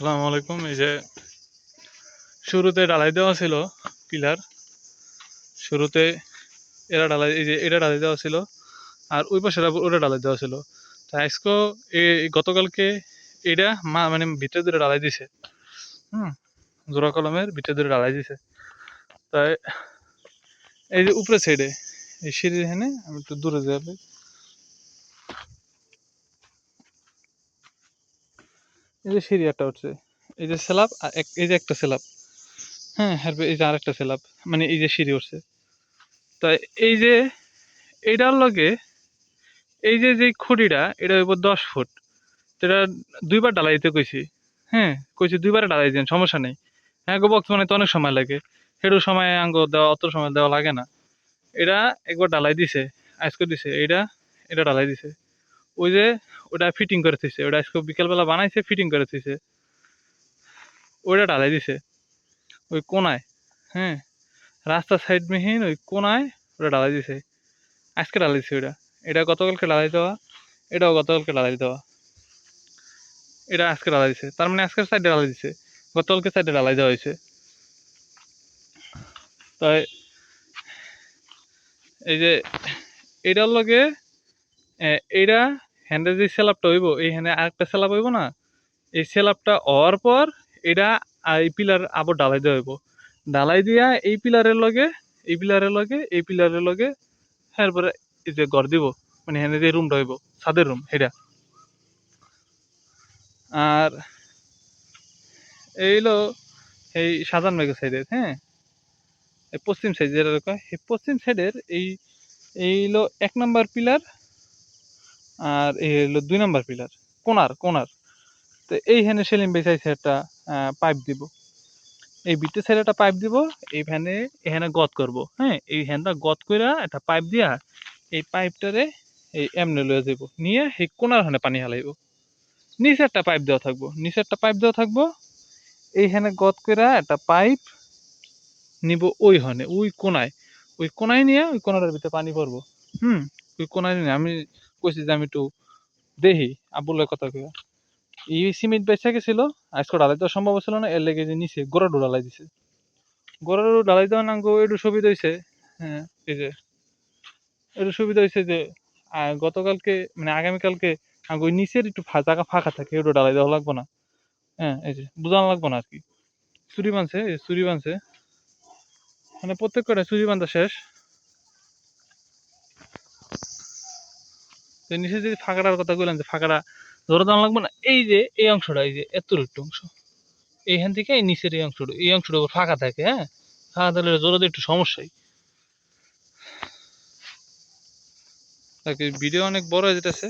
আসসালামু আলাইকুম। এই যে শুরুতে ঢালাই দেওয়া ছিল পিলার, শুরুতে এরা ঢালাই, এই যে এটা ঢালাই দেওয়া ছিল, আর ওই পাশে ওটা ঢালাই দেওয়া ছিল। তা আজকেও গতকালকে এটা মানে ভিতরে দূরে ঢালাই দিছে। জোড়া কলমের ভিতরে দূরে ঢালাই দিছে। তাই এই যে উপরে সাইডে এই সিঁড়ির এখানে আমি একটু দূরে যাবে, এই যে সিঁড়ি একটা উঠছে, এই যে স্ল্যাব, আর এই যে একটা স্ল্যাব, হ্যাঁ হ্যাঁ, এই যে আরেকটা স্ল্যাব, মানে এই যে সিঁড়ি উঠছে। তাই এই যে এইটার লগে এই যে যে খুঁটিটা, এটা হইব 10 ফুট। এটা দুইবার ঢালাই দিতে কইছি। হ্যাঁ, কইছি দুইবার ঢালাই দেন, সমস্যা নেই। হ্যাঁ গো, বক্স বানাইতে অনেক সময় লাগে, সেটু সময় আঙ্গ দেওয়া, অত সময় দেওয়া লাগে না। এটা একবার ঢালাই দিছে, আজকে দিছে এটা, এটা ঢালাই দিছে। ওই যে ওটা ফিটিং করে থইছে, ওটা আজকে বিকালবেলা বানাইছে, ফিটিং করে থইছে, ওইটা ঢালাই দিছে ওই কোনায়। হ্যাঁ, রাস্তার সাইড মেহিন ওই কোনায় ওটা ঢালাই দিছে, আজকে ঢালাই দিছে ওইটা। এটা গতকালকে ঢালাই দেওয়া, এটাও গতকালকে ঢালাই দেওয়া, এটা আজকে ঢালাই দিছে। তার মানে আজকের সাইডে ঢালাই দিছে, গতকালকে সাইডে ঢালাই দেওয়া হয়েছে। তাই এই যে এটার লগে এইটা হ্যান্ডে যে স্ল্যাবটা হইব, এই হ্যান্ডে আরেকটা স্ল্যাব হইব না, এই স্ল্যাবটা হওয়ার পর এটা এই পিলার আবার ঢালাই দেওয়া হইব। ঢালাই দিয়া এই পিলারের লগে, এই পিলারের লগে, এই পিলারের লগে, এরপরে এই যে ঘর দিব, মানে হ্যান্ডে যে রুমটা হইব, ছাদের রুম এটা। আর এই হলো এই সাজান মেঘের সাইডের, হ্যাঁ, এই পশ্চিম সাইড যেটা কয়, এই পশ্চিম সাইডের এই এই হলো 1 নাম্বার পিলার, আর এই হলো 2 নাম্বার পিলার, কোনার কোনার। তো এইখানে সেলিম ভাই চাইছে একটা পাইপ দিব, এই ভিতর সাইডে একটা পাইপ দিব, এইখানে এখানে গত করব। হ্যাঁ, এই হ্যান্ডটা গত করে একটা পাইপ দিয়া এই পাইপটারে এই এমনে লয়ে যাব, নিয়ে এই কোনার হানে পানি হালাইব। নিচে একটা পাইপ দেওয়া থাকবো, নিচে একটা পাইপ দেওয়া থাকবো, এইখানে গত করে একটা পাইপ নিব ওই হনে, ওই কোনায়, ওই কোনায় নিয়ে ওই কোনাটার ভিতরে পানি পড়বো। ওই কোনায় নিয়ে আমি কইছি যে আমি একটু দেখি আবুলের কথা কইয়া। এই সিমেন্ট বেচা গেছিল, আজকে ঢালাই দেওয়া সম্ভব ছিল না, এর লেগে যে নিচে গোড়াডু ঢালাই দিছে। গোড়াডু ঢালাই দেওয়া নাঙ্গো, একটু সুবিধা হয়েছে। হ্যাঁ, এই যে একটু সুবিধা হয়েছে যে গতকালকে মানে আগামীকালকে আঙ্গো ওই নিচের একটু জায়গা ফাঁকা থাকে, একটু ঢালাই দেওয়া লাগবো না। হ্যাঁ, এই যে বুঝানো লাগবো না আর কি। চুরি বানছে, এই চুরি বানছে, মানে প্রত্যেক কটা চুরি বান্ধা শেষ। তো নিচে যে ফাঁকাটার কথা বললাম, যে ফাঁকাটা ধরে দেওয়া লাগবো না, এই যে এই অংশটা, এই যে এত একটু অংশ, এইখান থেকে এই নিচের এই অংশটা ফাঁকা থাকে। হ্যাঁ, ফাঁকা থাকলে জোরে একটু সমস্যাই থাকে, ভিডিও অনেক বড় হয়ে যেতেছে।